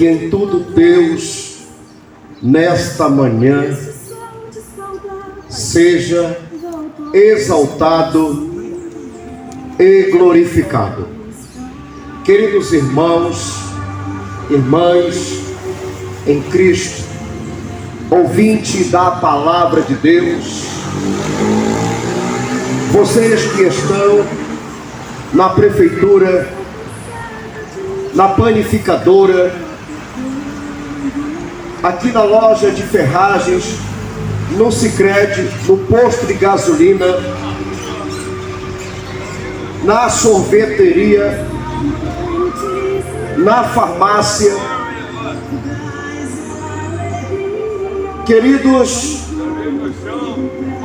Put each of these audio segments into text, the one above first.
que em tudo Deus, nesta manhã, seja exaltado e glorificado. Queridos irmãos, irmãs em Cristo, ouvinte da palavra de Deus, vocês que estão na prefeitura, na panificadora, aqui na loja de ferragens, no Sicredi, no posto de gasolina, na sorveteria, na farmácia. Queridos,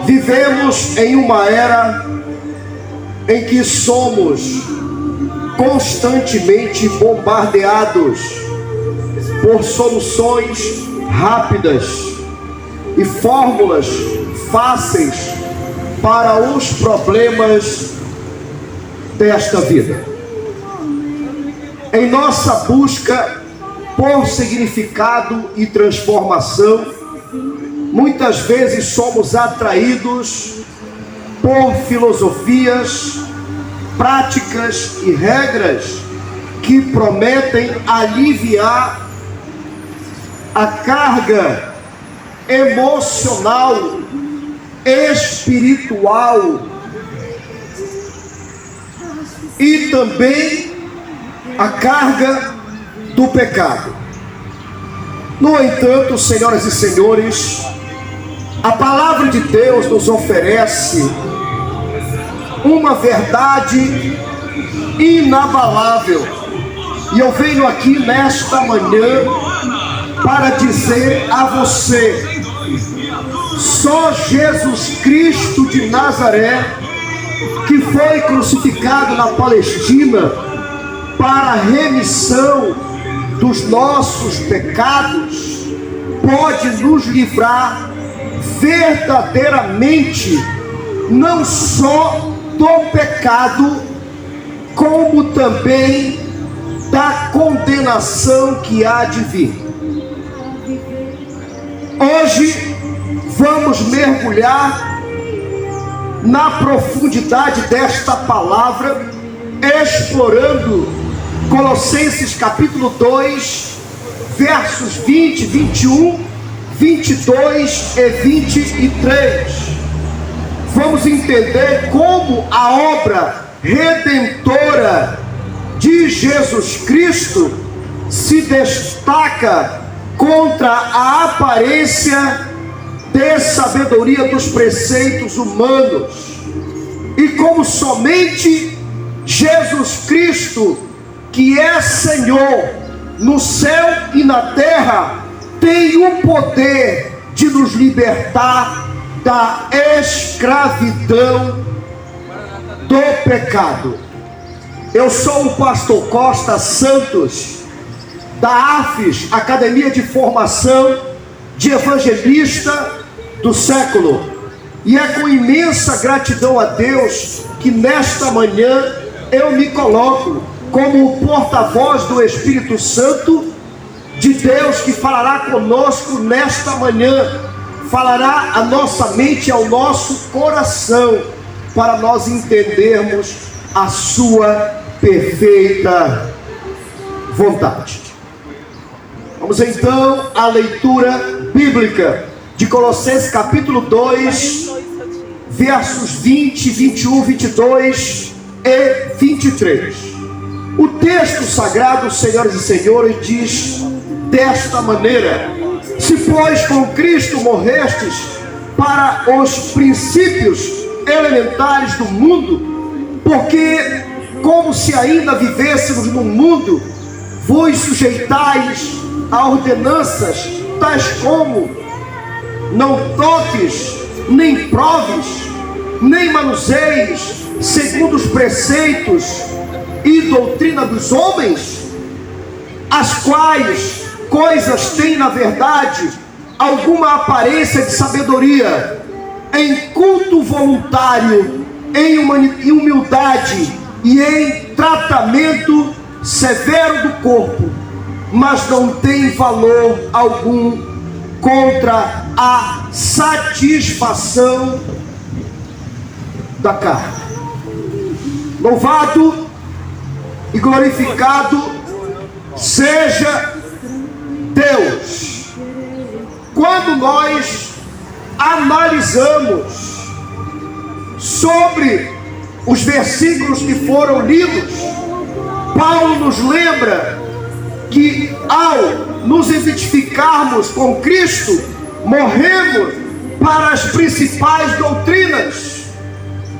vivemos em uma era em que somos constantemente bombardeados por soluções rápidas e fórmulas fáceis para os problemas desta vida. Em nossa busca por significado e transformação, muitas vezes somos atraídos por filosofias, práticas e regras que prometem aliviar a carga emocional, espiritual e também a carga do pecado. No entanto, senhoras e senhores, a palavra de Deus nos oferece uma verdade inabalável. E eu venho aqui nesta manhã para dizer a você: só Jesus Cristo de Nazaré, que foi crucificado na Palestina para a remissão dos nossos pecados, pode nos livrar verdadeiramente, não só do pecado, como também da condenação que há de vir. Hoje vamos mergulhar na profundidade desta palavra, explorando Colossenses capítulo 2, versos 20, 21, 22 e 23. Vamos entender como a obra redentora de Jesus Cristo se destaca contra a aparência de sabedoria dos preceitos humanos, e como somente Jesus Cristo, que é Senhor no céu e na terra, tem o poder de nos libertar da escravidão do pecado. Eu sou o pastor Costa Santos, da AFES, Academia de Formação de Evangelista do Século, e é com imensa gratidão a Deus que nesta manhã eu me coloco como o porta-voz do Espírito Santo de Deus, que falará conosco nesta manhã, falará a nossa mente e ao nosso coração, para nós entendermos a sua perfeita vontade. Vamos então à leitura bíblica de Colossenses capítulo 2, versos 20, 21, 22 e 23. O texto sagrado, senhoras e senhores, diz desta maneira: se pois com Cristo morrestes para os princípios elementares do mundo, porque como se ainda vivêssemos no mundo, vos sujeitais a ordenanças tais como: não toques, nem proves, nem manuseis segundo os preceitos e doutrina dos homens, as quais coisas têm na verdade alguma aparência de sabedoria, em culto voluntário, em humildade e em tratamento severo do corpo, mas não tem valor algum contra a satisfação da carne. Louvado e glorificado seja Deus. Quando nós analisamos sobre os versículos que foram lidos, Paulo nos lembra que ao nos identificarmos com Cristo, morremos para as principais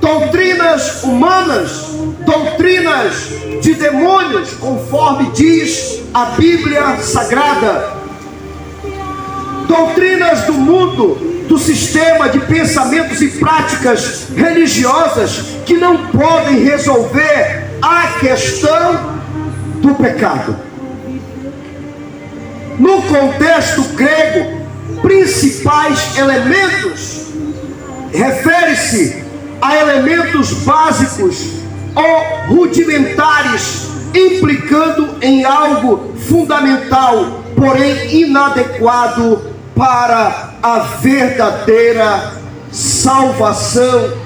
doutrinas humanas, doutrinas de demônios, conforme diz a Bíblia Sagrada, doutrinas do mundo, do sistema de pensamentos e práticas religiosas que não podem resolver a questão do pecado. No contexto grego, principais elementos refere-se a elementos básicos ou rudimentares, implicando em algo fundamental, porém inadequado para a verdadeira salvação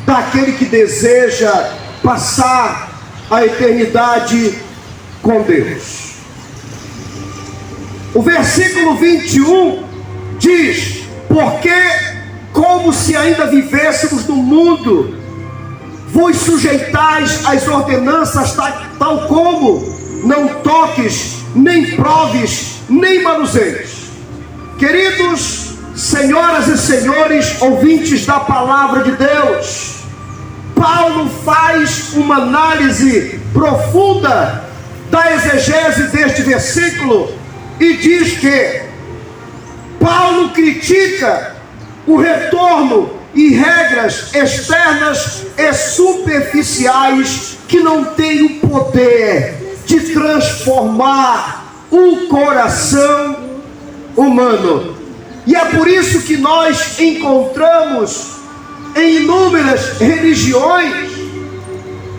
daquele que deseja passar a eternidade com Deus. O versículo 21 diz: porque como se ainda vivêssemos no mundo, vos sujeitais às ordenanças, tal como não toques, nem proves, nem manuseis. Queridos senhoras e senhores ouvintes da palavra de Deus, Paulo faz uma análise profunda da exegese deste versículo e diz que Paulo critica o retorno e regras externas e superficiais que não têm o poder de transformar o coração humano. E é por isso que nós encontramos em inúmeras religiões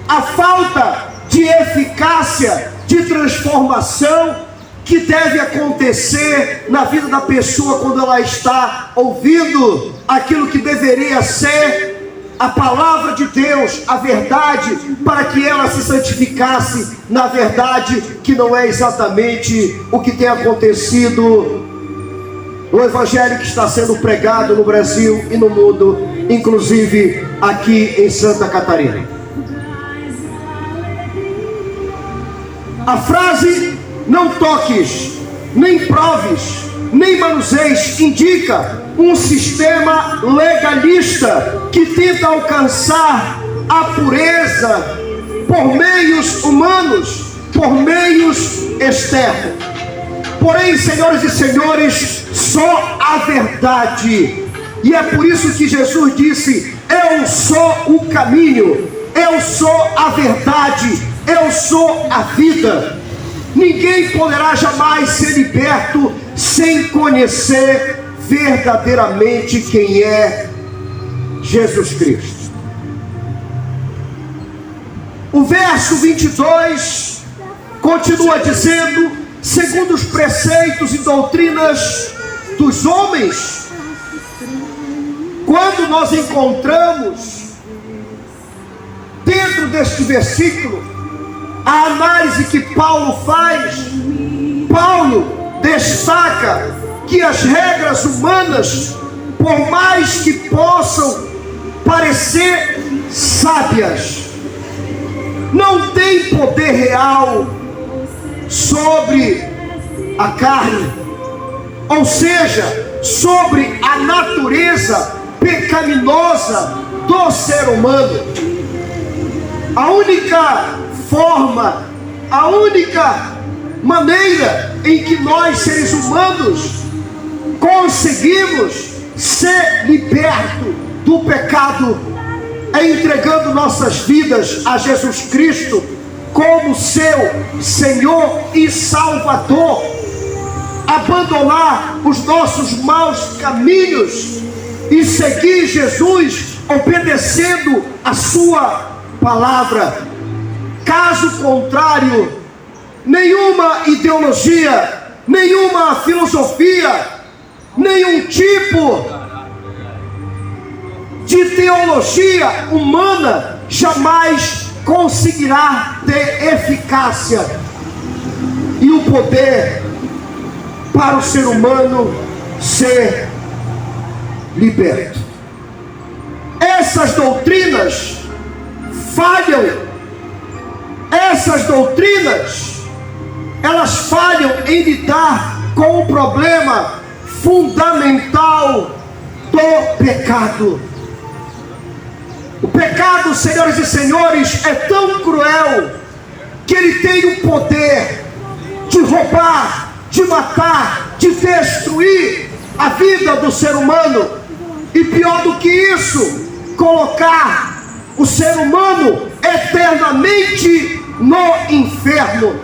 a falta de eficácia, de transformação que deve acontecer na vida da pessoa quando ela está ouvindo aquilo que deveria ser a palavra de Deus, a verdade, para que ela se santificasse na verdade, que não é exatamente o que tem acontecido no evangelho que está sendo pregado no Brasil e no mundo, inclusive aqui em Santa Catarina. A frase "não toques, nem proves, nem manuseis" indica um sistema legalista que tenta alcançar a pureza por meios humanos, por meios externos. Porém, senhoras e senhores, só a verdade. E é por isso que Jesus disse: eu sou o caminho, eu sou a verdade, eu sou a vida. Ninguém poderá jamais ser liberto sem conhecer verdadeiramente quem é Jesus Cristo. O verso 22 continua dizendo: segundo os preceitos e doutrinas dos homens. Quando nós encontramos dentro deste versículo a análise que Paulo faz, Paulo destaca que as regras humanas, por mais que possam parecer sábias, não têm poder real sobre a carne, ou seja, sobre a natureza pecaminosa do ser humano. A única forma, a única maneira em que nós, seres humanos, conseguimos ser libertos do pecado é entregando nossas vidas a Jesus Cristo como seu Senhor e Salvador, abandonar os nossos maus caminhos e seguir Jesus, obedecendo a sua palavra. Caso contrário, nenhuma ideologia, nenhuma filosofia, nenhum tipo de teologia humana jamais conseguirá ter eficácia e o poder para o ser humano ser liberto. Essas doutrinas falham. Essas doutrinas, elas falham em lidar com o problema fundamental do pecado. O pecado, senhoras e senhores, é tão cruel que ele tem o poder de roubar, de matar, de destruir a vida do ser humano. E pior do que isso, colocar o ser humano eternamente no inferno.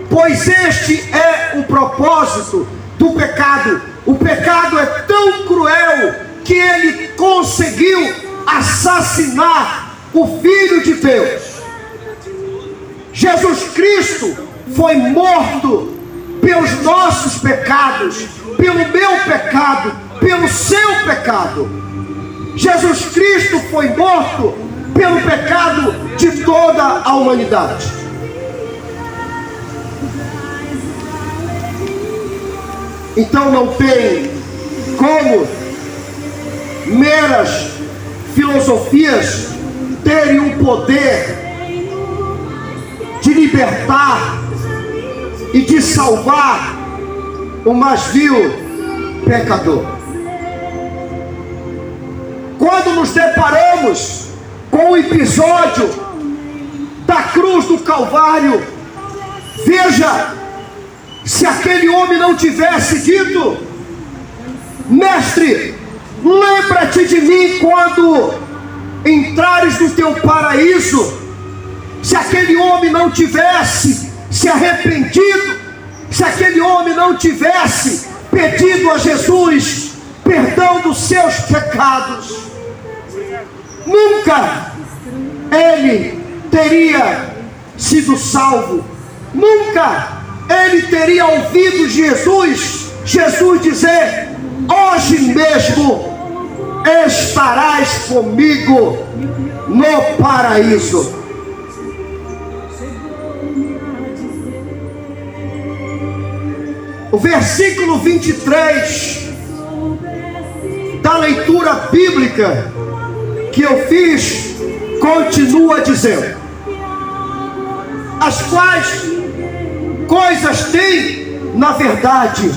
Pois este é o propósito do pecado. O pecado é tão cruel que ele conseguiu assassinar o Filho de Deus. Jesus Cristo foi morto pelos nossos pecados, pelo meu pecado, pelo seu pecado. Jesus Cristo foi morto pelo pecado de toda a humanidade. Então não tem como meras filosofias terem o poder de libertar e de salvar o mais vil pecador. Quando nos deparamos com o episódio da cruz do Calvário, veja, se aquele homem não tivesse dito: mestre, lembra-te de mim quando entrares no teu paraíso. Se aquele homem não tivesse se arrependido, se aquele homem não tivesse pedido a Jesus perdão dos seus pecados, nunca ele teria sido salvo. Nunca ele teria ouvido Jesus dizer: hoje mesmo estarás comigo no paraíso. O versículo 23 da leitura bíblica que eu fiz continua dizendo: as quais coisas têm, na verdade,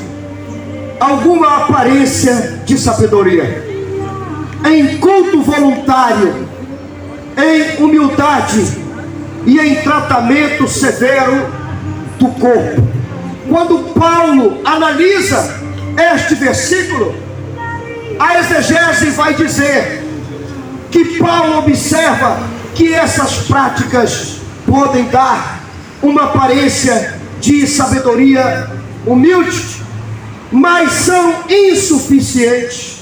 alguma aparência de sabedoria, em culto voluntário, em humildade e em tratamento severo do corpo. Quando Paulo analisa este versículo, a exegese vai dizer que Paulo observa que essas práticas podem dar uma aparência de sabedoria humilde, mas são insuficientes.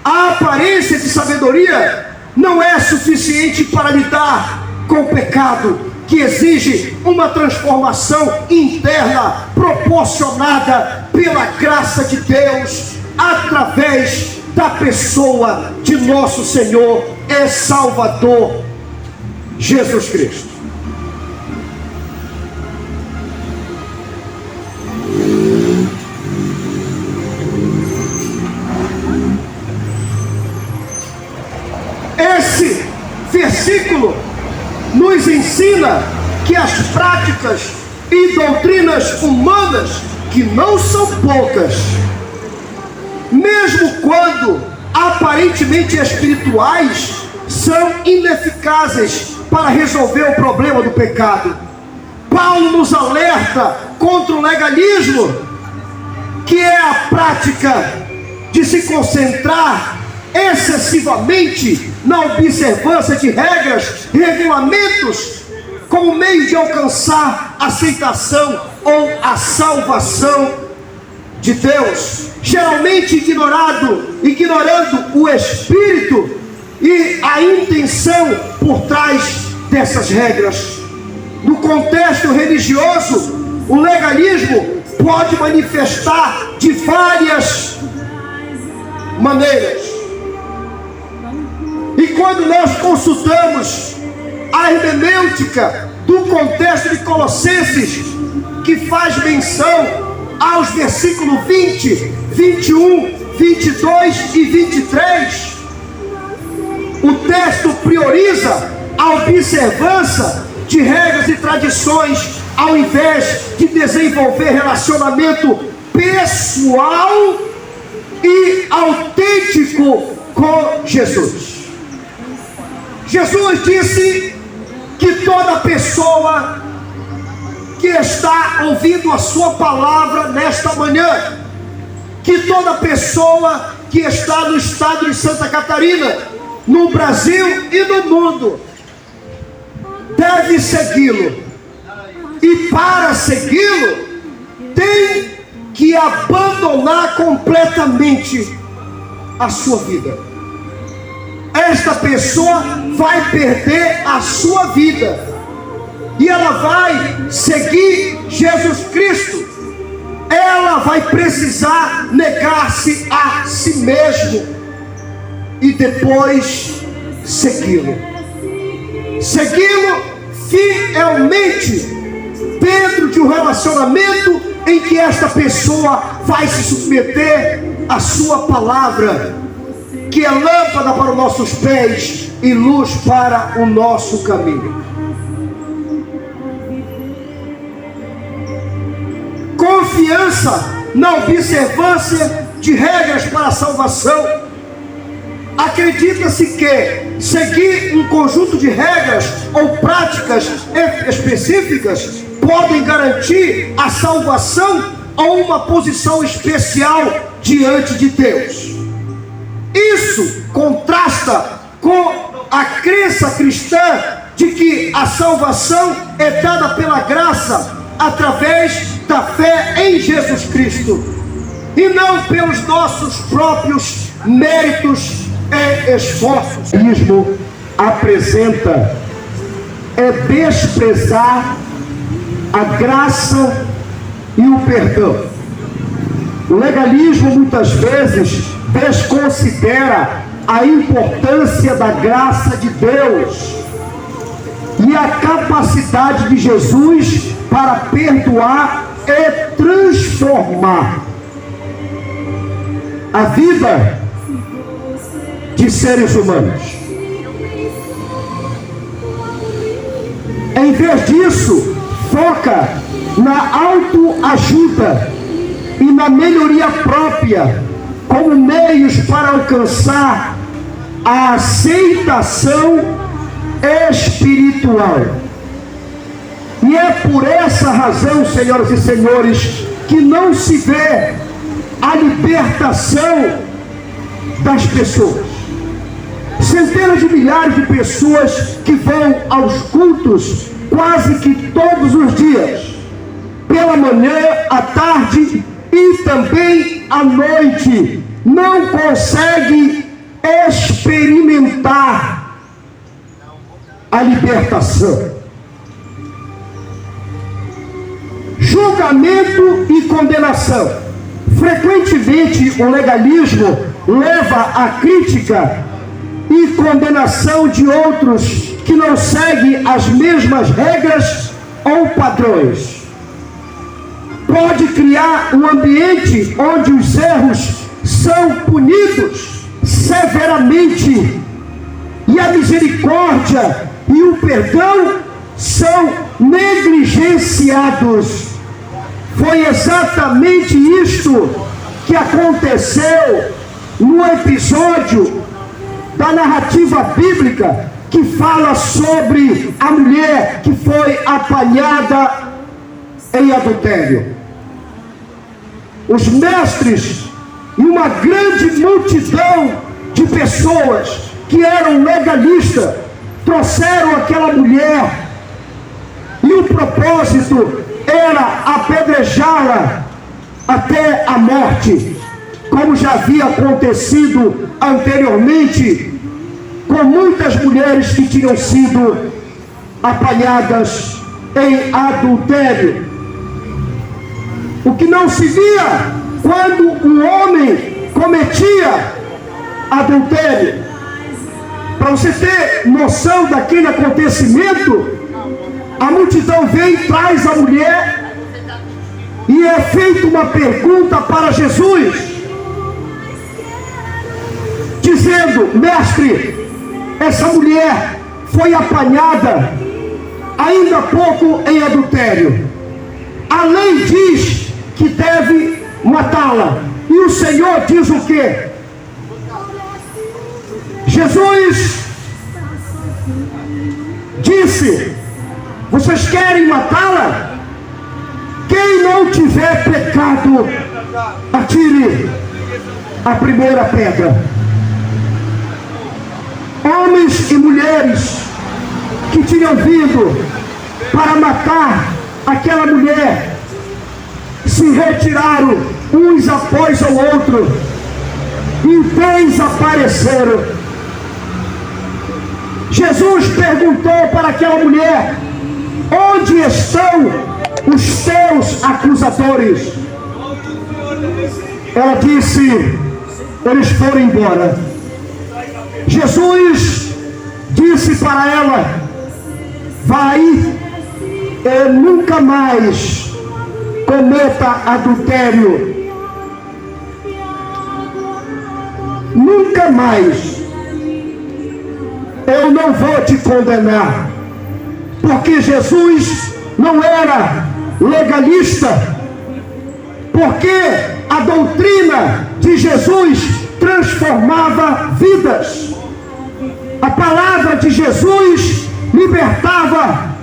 A aparência de sabedoria não é suficiente para lidar com o pecado, que exige uma transformação interna proporcionada pela graça de Deus através da pessoa de nosso Senhor e Salvador Jesus Cristo. Esse versículo nos ensina que as práticas e doutrinas humanas, que não são poucas, mesmo quando aparentemente espirituais, são ineficazes para resolver o problema do pecado. Paulo nos alerta contra o legalismo, que é a prática de se concentrar excessivamente na observância de regras e regulamentos como meio de alcançar a aceitação ou a salvação de Deus, geralmente ignorando o espírito e a intenção por trás dessas regras. no contexto religioso, o legalismo pode manifestar de várias maneiras. E quando nós consultamos a hermenêutica do contexto de Colossenses, que faz menção aos versículos 20, 21, 22 e 23, o texto prioriza a observância de regras e tradições, ao invés de desenvolver relacionamento pessoal e autêntico com Jesus. Jesus disse que toda pessoa que está ouvindo a sua palavra nesta manhã, que toda pessoa que está no estado de Santa Catarina, no Brasil e no mundo, deve segui-lo. E para segui-lo, tem que abandonar completamente a sua vida. Esta pessoa vai perder a sua vida e ela vai seguir Jesus Cristo. Ela vai precisar negar-se a si mesmo e depois segui-lo. Segui-lo fielmente dentro de um relacionamento em que esta pessoa vai se submeter à sua palavra, que é lâmpada para os nossos pés e luz para o nosso caminho. Confiança na observância de regras para a salvação. Acredita-se que seguir um conjunto de regras ou práticas específicas podem garantir a salvação ou uma posição especial diante de Deus. Isso contrasta com a crença cristã de que a salvação é dada pela graça através da fé em Jesus Cristo e não pelos nossos próprios méritos e esforços. O legalismo apresenta desprezar a graça e o perdão. O legalismo muitas vezes desconsidera a importância da graça de Deus e a capacidade de Jesus para perdoar e transformar a vida de seres humanos. Em vez disso, foca na autoajuda e na melhoria própria como meios para alcançar a aceitação espiritual. E é por essa razão, senhoras e senhores, que não se vê a libertação das pessoas. Centenas de milhares de pessoas que vão aos cultos quase que todos os dias, pela manhã, à tarde e também à noite, não conseguem experimentar a libertação. Julgamento e condenação. Frequentemente o legalismo leva à crítica e condenação de outros que não seguem as mesmas regras ou padrões. Pode criar um ambiente onde os erros são punidos severamente e a misericórdia e o perdão são negligenciados. Foi exatamente isto que aconteceu no episódio da narrativa bíblica que fala sobre a mulher que foi apanhada em adultério. Os mestres e uma grande multidão de pessoas que eram legalistas trouxeram aquela mulher e o propósito era apedrejá-la até a morte, como já havia acontecido anteriormente com muitas mulheres que tinham sido apanhadas em adultério. O que não se via quando um homem cometia adultério. Para você ter noção daquele acontecimento, a multidão vem, traz a mulher e é feita uma pergunta para Jesus, dizendo: mestre, essa mulher foi apanhada ainda há pouco em adultério. A lei diz que deve matá-la, e o Senhor diz o quê? Jesus disse: vocês querem matá-la? Quem não tiver pecado, atire a primeira pedra. Homens e mulheres que tinham vindo para matar aquela mulher se retiraram uns após o outro e desapareceram. Jesus perguntou para aquela mulher: onde estão os teus acusadores? Ela disse: eles foram embora. Jesus disse para ela: vai e nunca mais cometa adultério. Nunca mais. Eu não vou te condenar. Porque Jesus não era legalista. Porque a doutrina de Jesus transformava vidas. A palavra de Jesus libertava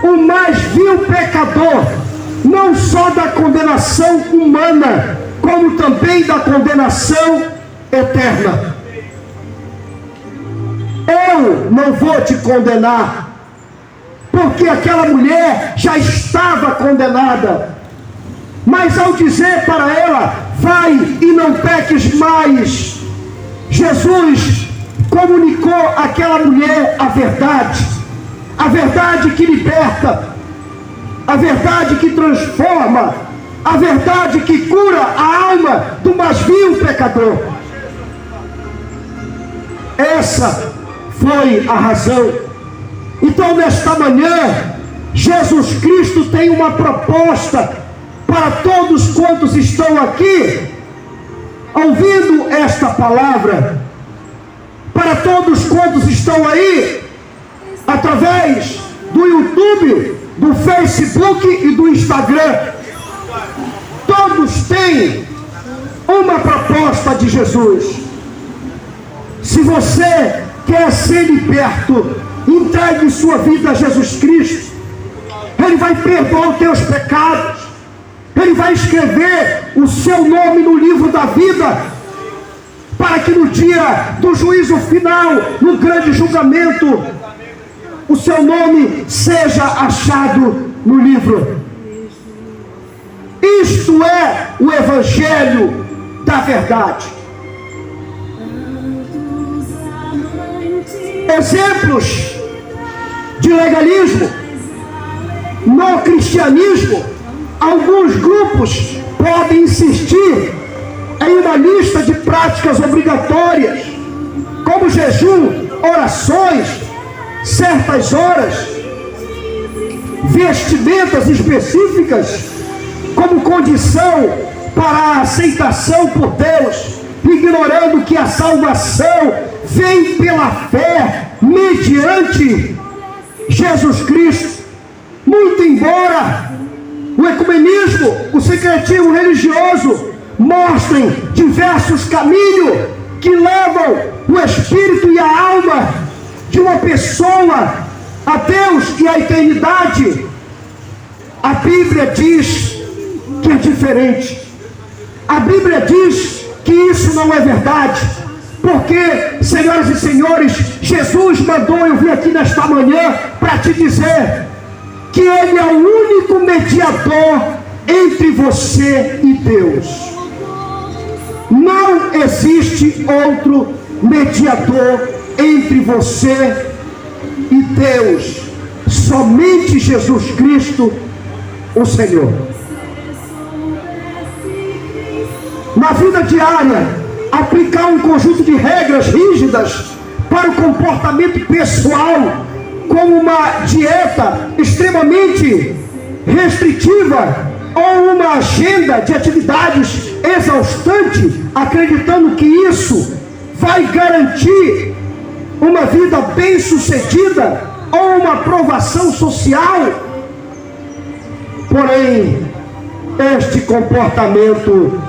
o mais vil pecador, não só da condenação humana, como também da condenação eterna. Eu não vou te condenar, porque aquela mulher já estava condenada. Mas ao dizer para ela: vai e não peques mais, Jesus comunicou àquela mulher a verdade que liberta, a verdade que transforma, a verdade que cura a alma do mais vil pecador. Essa foi a razão. Então, nesta manhã, Jesus Cristo tem uma proposta para todos quantos estão aqui ouvindo esta palavra, para todos quantos estão aí através do YouTube, do Facebook e do Instagram. Todos têm uma proposta de Jesus. Se você quer ser liberto, entregue sua vida a Jesus Cristo. Ele vai perdoar os teus pecados. Ele vai escrever o seu nome no livro da vida, para que no dia do juízo final, no grande julgamento, o seu nome seja achado no livro. Isto é o Evangelho da verdade. Exemplos de legalismo no cristianismo. Alguns grupos podem insistir em uma lista de práticas obrigatórias, como jejum, orações, certas horas, vestimentas específicas, como condição para a aceitação por Deus, ignorando que a salvação vem pela fé mediante Jesus Cristo. Muito embora o ecumenismo, o secretismo religioso mostrem diversos caminhos que levam o espírito e a alma de uma pessoa a Deus e a eternidade, a Bíblia diz que é diferente. A Bíblia diz que isso não é verdade, porque, senhoras e senhores, Jesus mandou eu vir aqui nesta manhã para te dizer que Ele é o único mediador entre você e Deus. Não existe outro mediador entre você e Deus. somente Jesus Cristo, o Senhor. Na vida diária, aplicar um conjunto de regras rígidas para o comportamento pessoal, como uma dieta extremamente restritiva ou uma agenda de atividades exaustante, acreditando que isso vai garantir uma vida bem-sucedida ou uma aprovação social. Porém, este comportamento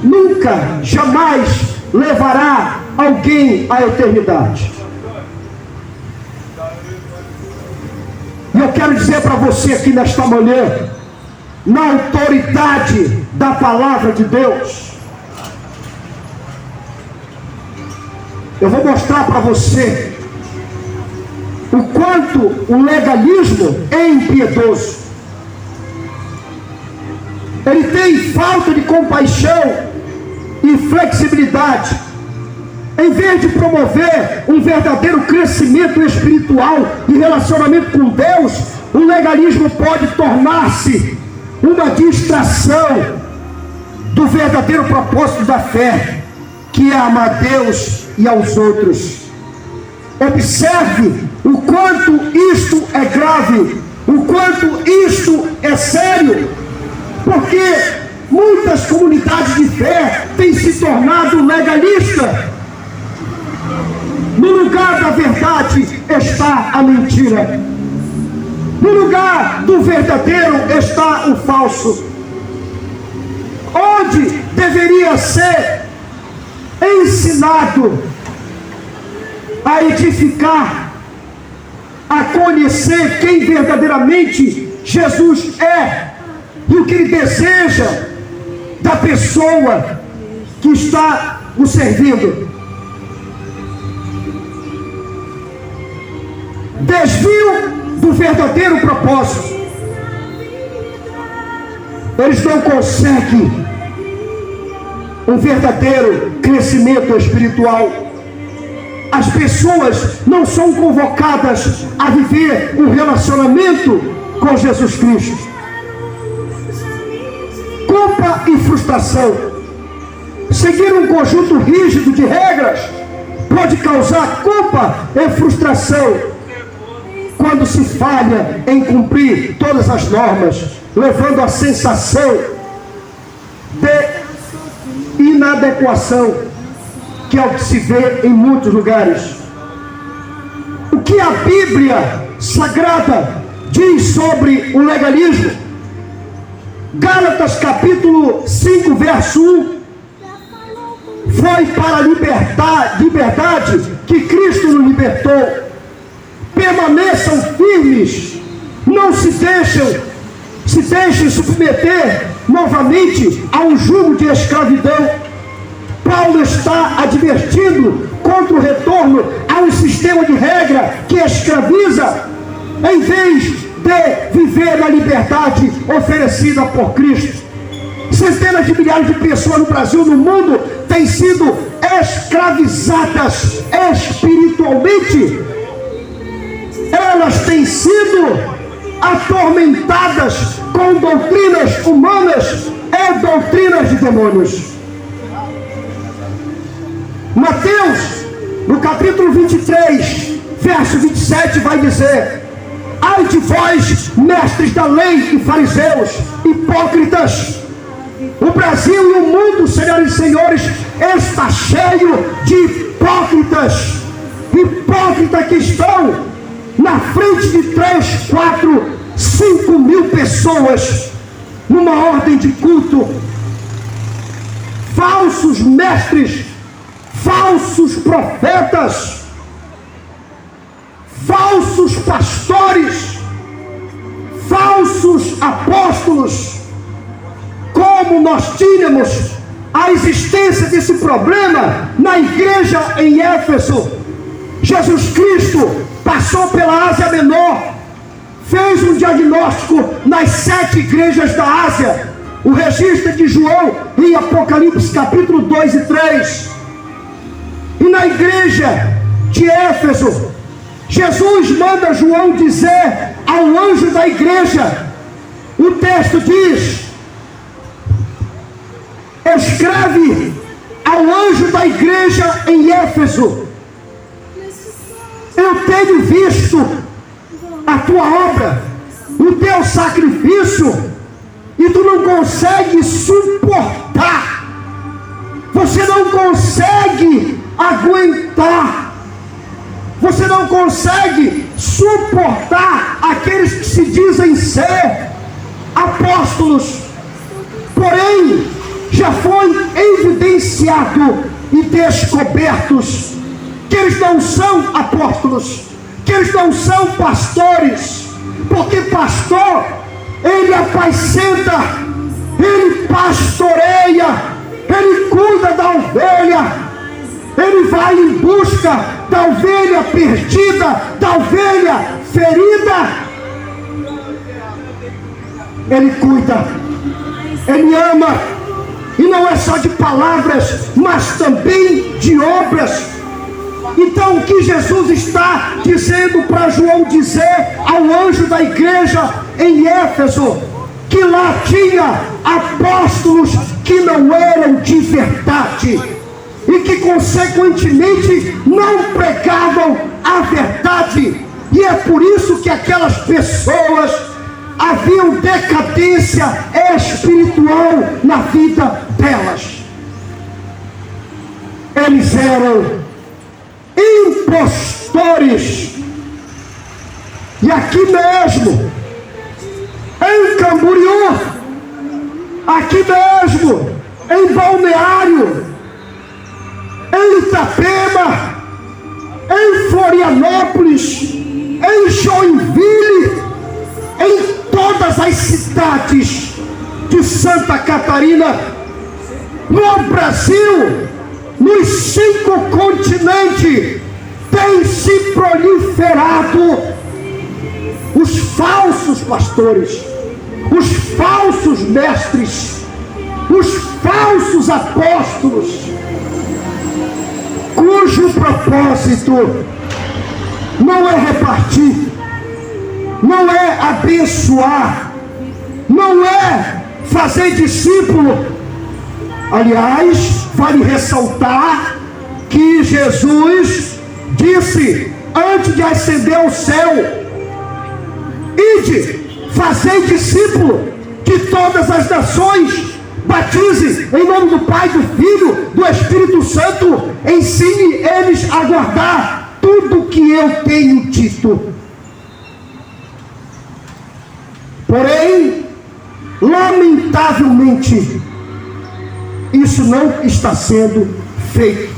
nunca, jamais levará alguém à eternidade. E eu quero dizer para você aqui nesta manhã, na autoridade da palavra de Deus, eu vou mostrar para você o quanto o legalismo é impiedoso. Ele tem falta de compaixão e flexibilidade. Em vez de promover um verdadeiro crescimento espiritual e relacionamento com Deus, o legalismo pode tornar-se uma distração do verdadeiro propósito da fé, que é amar a Deus e aos outros. Observe o quanto isto é grave, o quanto isto é sério, porque muitas comunidades de fé têm se tornado legalistas. No lugar da verdade está a mentira. No lugar do verdadeiro está o falso. Onde deveria ser ensinado a edificar, a conhecer quem verdadeiramente Jesus é e o que Ele deseja da pessoa que está o servindo. Desvio do verdadeiro propósito. Eles não conseguem um verdadeiro crescimento espiritual. As pessoas não são convocadas a viver um relacionamento com Jesus Cristo. Culpa e frustração. Seguir um conjunto rígido de regras pode causar culpa e frustração quando se falha em cumprir todas as normas, levando a sensação de inadequação, que é o que se vê em muitos lugares. O que a Bíblia Sagrada diz sobre o legalismo? Gálatas capítulo 5, verso 1. Foi para a liberdade que Cristo nos libertou. Permaneçam firmes, não se deixem submeter novamente a um jugo de escravidão. Paulo está advertindo contra o retorno a um sistema de regra que escraviza, em vez de viver na liberdade oferecida por Cristo. Centenas de milhares de pessoas no Brasil e no mundo têm sido escravizadas espiritualmente. Elas têm sido atormentadas com doutrinas humanas e doutrinas de demônios. Mateus, no capítulo 23, verso 27, vai dizer: ai de vós, mestres da lei e fariseus, hipócritas! O Brasil e o mundo, senhoras e senhores, está cheio de hipócritas. Hipócritas que estão na frente de 3, 4, 5 mil pessoas numa ordem de culto. Falsos mestres, falsos profetas, falsos pastores, falsos apóstolos. Como nós tínhamos a existência desse problema na igreja em Éfeso. Jesus Cristo passou pela Ásia Menor, fez um diagnóstico nas 7 igrejas da Ásia. O registro de João em Apocalipse capítulo 2 e 3. E na igreja de Éfeso, Jesus manda João dizer ao anjo da igreja, o texto diz: escreve ao anjo da igreja em Éfeso, eu tenho visto a tua obra, o teu sacrifício, e tu não consegue suportar, você não consegue aguentar, você não consegue suportar aqueles que se dizem ser apóstolos, porém já foi evidenciado e descobertos que eles não são apóstolos, que eles não são pastores, porque pastor, ele apacenta, ele pastoreia, ele cuida da ovelha, ele vai em busca da ovelha perdida, da ovelha ferida, ele cuida, ele ama, e não é só de palavras, mas também de obras. Então o que Jesus está dizendo para João dizer ao anjo da igreja em Éfeso, que lá tinha apóstolos que não eram de verdade e que consequentemente não pregavam a verdade, e é por isso que aquelas pessoas haviam decadência espiritual na vida delas. Eles eram impostores. E aqui mesmo, em Camboriú, aqui mesmo, em Balneário, em Itapema, em Florianópolis, em Joinville, em todas as cidades de Santa Catarina, no Brasil, nos 5 continentes, tem se proliferado os falsos pastores, os falsos mestres, os falsos apóstolos, cujo propósito não é repartir, não é abençoar, não é fazer discípulo. Aliás, vale ressaltar que Jesus disse, antes de ascender ao céu: ide, fazei discípulo de todas as nações, batize em nome do Pai, do Filho, do Espírito Santo, ensine eles a guardar tudo que eu tenho dito. Porém, lamentavelmente, isso não está sendo feito.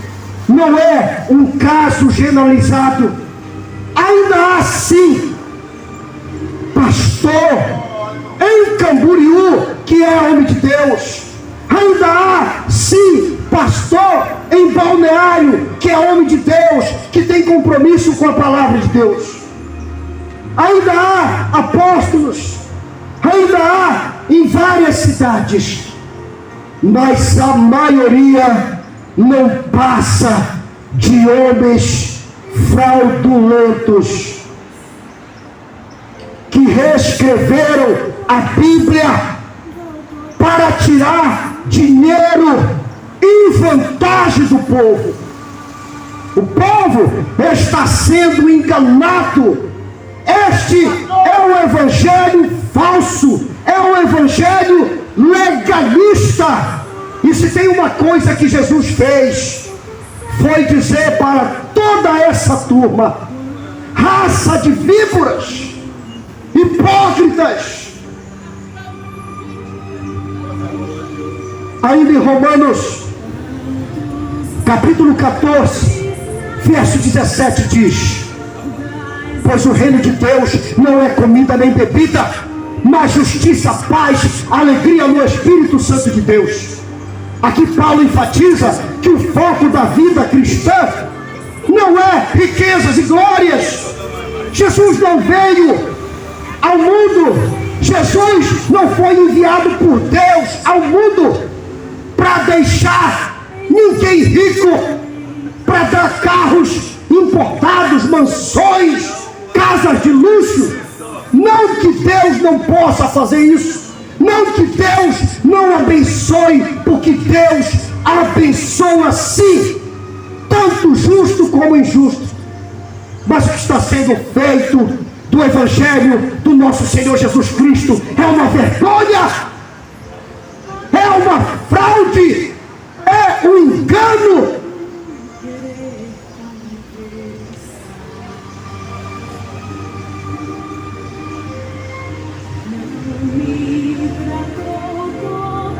Não é um caso generalizado. Ainda há sim pastor em Camboriú que é homem de Deus. Ainda há sim pastor em Balneário que é homem de Deus, que tem compromisso com a palavra de Deus. Ainda há apóstolos, ainda há em várias cidades, mas a maioria não passa de homens fraudulentos que reescreveram a Bíblia para tirar dinheiro e vantagem do povo. O povo está sendo enganado. Este é um evangelho falso, é um evangelho legalista. E se tem uma coisa que Jesus fez, foi dizer para toda essa turma: raça de víboras, hipócritas. Ainda em Romanos capítulo 14 verso 17 diz: pois o reino de Deus não é comida nem bebida, mas justiça, paz, alegria no Espírito Santo de Deus. Aqui Paulo enfatiza que o foco da vida cristã não é riquezas e glórias. Jesus não veio ao mundo, Jesus não foi enviado por Deus ao mundo para deixar ninguém rico, para dar carros importados, mansões, casas de luxo. Não que Deus não possa fazer isso, não que Deus não abençoe, porque Deus abençoa sim, tanto justo como injusto. Mas o que está sendo feito do Evangelho do nosso Senhor Jesus Cristo é uma vergonha, é uma fraude, é um engano.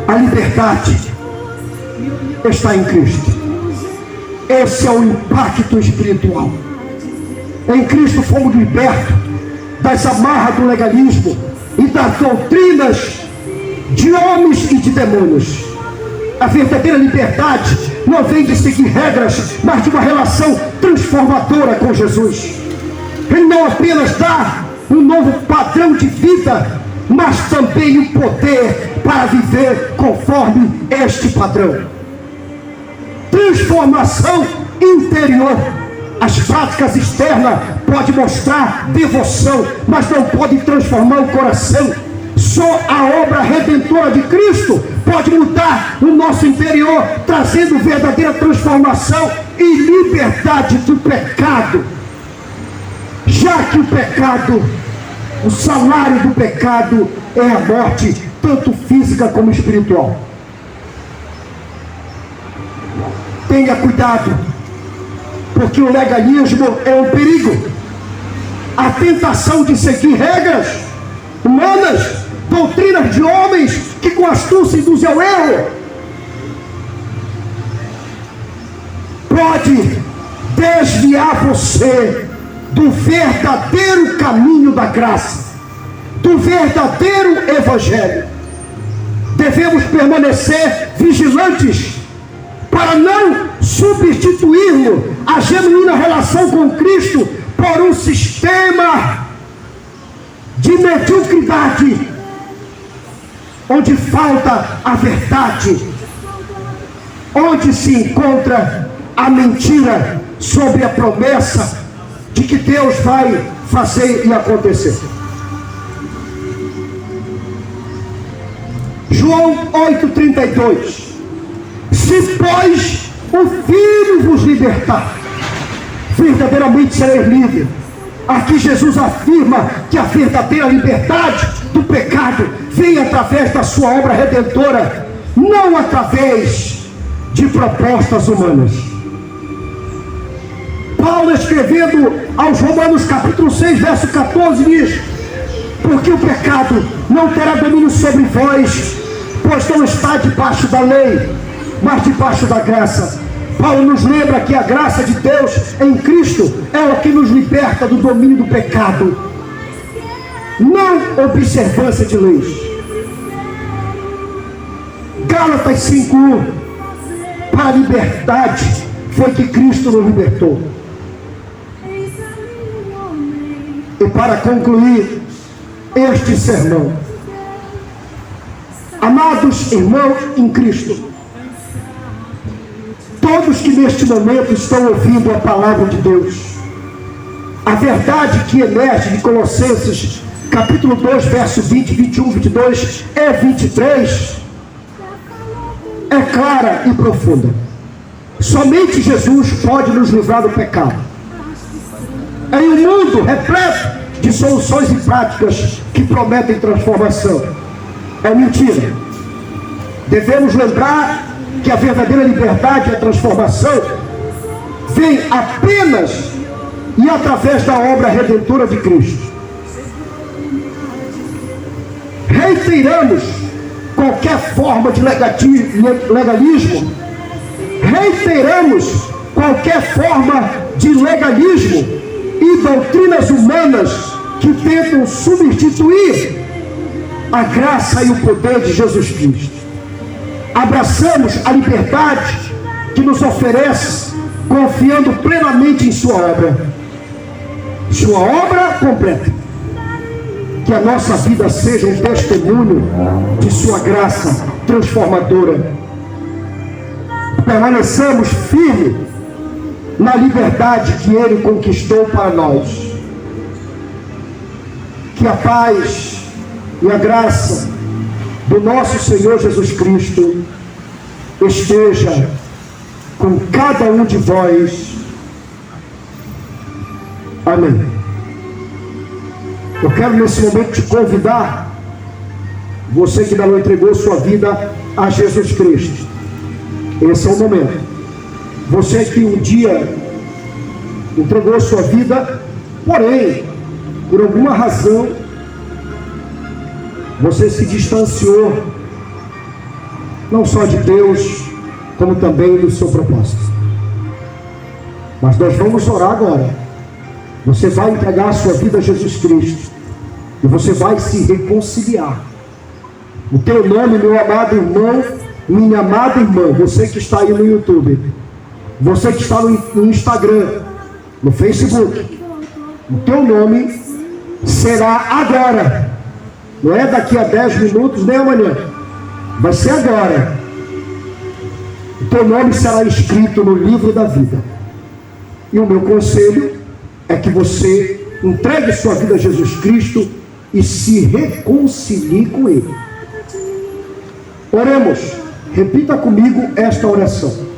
A liberdade está em Cristo. Esse é o impacto espiritual. Em Cristo fomos libertos das amarras do legalismo e das doutrinas de homens e de demônios. A verdadeira liberdade não vem de seguir regras, mas de uma relação transformadora com Jesus. Ele não apenas dá um novo padrão de vida, mas também o poder para viver conforme este padrão. Transformação interior. As práticas externas podem mostrar devoção, mas não podem transformar o coração. Só a obra redentora de Cristo pode mudar o nosso interior, trazendo verdadeira transformação e liberdade do pecado. Já que o pecado, o salário do pecado é a morte, tanto física como espiritual. Tenha cuidado, porque o legalismo é um perigo. A tentação de seguir regras humanas, doutrinas de homens que com astúcia induzem ao erro, pode desviar você do verdadeiro caminho da graça, do verdadeiro evangelho. Devemos permanecer vigilantes para não substituirmos a genuína relação com Cristo por um sistema de mediocridade, onde falta a verdade, onde se encontra a mentira sobre a promessa de que Deus vai fazer e acontecer. João 8,32. Se pois o Filho vos libertar, verdadeiramente sereis livres. Aqui Jesus afirma que a verdadeira liberdade do pecado vem através da sua obra redentora, não através de propostas humanas. Paulo, escrevendo aos Romanos capítulo 6, verso 14, diz: porque o pecado não terá domínio sobre vós, pois não está debaixo da lei, mas debaixo da graça. Paulo nos lembra que a graça de Deus em Cristo é o que nos liberta do domínio do pecado, não observância de leis. Gálatas 5:1. Para a liberdade foi que Cristo nos libertou. E para concluir este sermão, amados irmãos em Cristo, todos que neste momento estão ouvindo a palavra de Deus, a verdade que emerge de Colossenses capítulo 2, verso 20, 21, 22 e 23 é clara e profunda. Somente Jesus pode nos livrar do pecado. Em um mundo repleto de soluções e práticas que prometem transformação, é mentira. Devemos lembrar que a verdadeira liberdade e a transformação vem apenas e através da obra redentora de Cristo. Reiteramos qualquer forma de legalismo, reiteramos qualquer forma de legalismo e doutrinas humanas que tentam substituir a graça e o poder de Jesus Cristo. Abraçamos a liberdade que nos oferece, confiando plenamente em sua obra completa. Que a nossa vida seja um testemunho de sua graça transformadora. Permaneçamos firmes na liberdade que Ele conquistou para nós. Que a paz e a graça do nosso Senhor Jesus Cristo esteja com cada um de vós. Amém. Eu quero nesse momento te convidar, você que ainda não entregou sua vida a Jesus Cristo. Esse é o momento. Você que um dia entregou sua vida, porém, por alguma razão, você se distanciou, não só de Deus, como também do seu propósito. Mas nós vamos orar agora. Você vai entregar a sua vida a Jesus Cristo, e você vai se reconciliar. O teu nome, meu amado irmão, minha amada irmã, você que está aí no YouTube, você que está no Instagram, no Facebook, o teu nome será agora, não é daqui a 10 minutos nem amanhã, vai ser agora. O teu nome será escrito no livro da vida. E o meu conselho é que você entregue sua vida a Jesus Cristo e se reconcilie com Ele. Oremos. Repita comigo esta oração.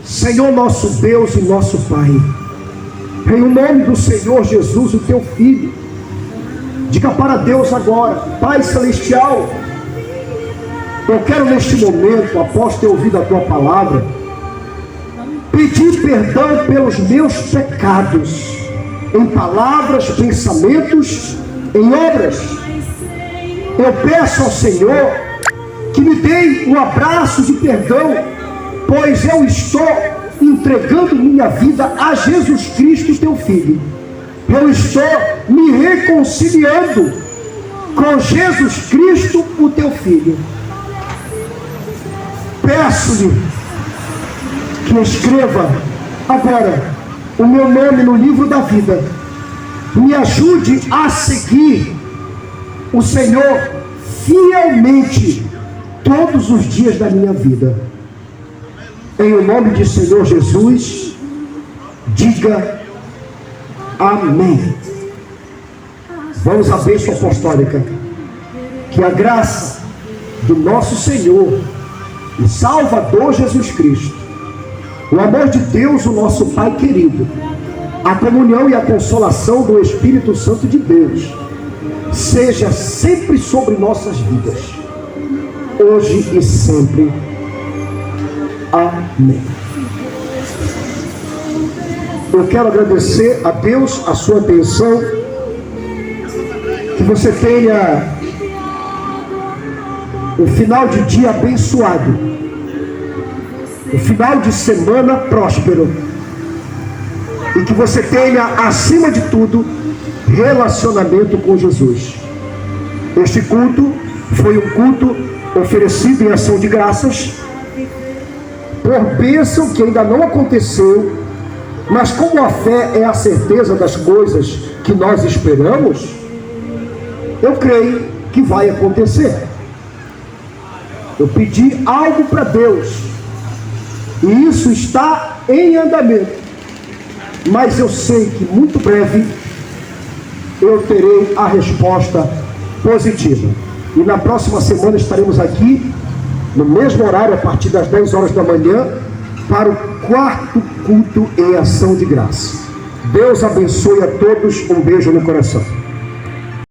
Senhor nosso Deus e nosso Pai, em nome do Senhor Jesus, o teu Filho, diga para Deus agora: Pai Celestial, eu quero neste momento, após ter ouvido a tua palavra, pedir perdão pelos meus pecados, em palavras, pensamentos, em obras. Eu peço ao Senhor que me dê um abraço de perdão, pois eu estou entregando minha vida a Jesus Cristo, teu Filho. Eu estou me reconciliando com Jesus Cristo, o teu Filho. Peço-lhe que escreva agora o meu nome no livro da vida. Me ajude a seguir o Senhor fielmente todos os dias da minha vida. Em o nome de Senhor Jesus, diga amém. Vamos à bênção apostólica. Que a graça do nosso Senhor e Salvador Jesus Cristo, o amor de Deus, o nosso Pai querido, a comunhão e a consolação do Espírito Santo de Deus, seja sempre sobre nossas vidas, hoje e sempre. Amém. Eu quero agradecer a Deus a sua atenção, que você tenha um final de dia abençoado, um final de semana próspero, e que você tenha, acima de tudo, relacionamento com Jesus. Este culto foi um culto oferecido em ação de graças por bênção que ainda não aconteceu, mas como a fé é a certeza das coisas que nós esperamos, eu creio que vai acontecer. Eu pedi algo para Deus e isso está em andamento, mas eu sei que muito breve eu terei a resposta positiva. E na próxima semana estaremos aqui no mesmo horário, a partir das 10 horas da manhã, para o quarto culto em ação de graça. Deus abençoe a todos, um beijo no coração.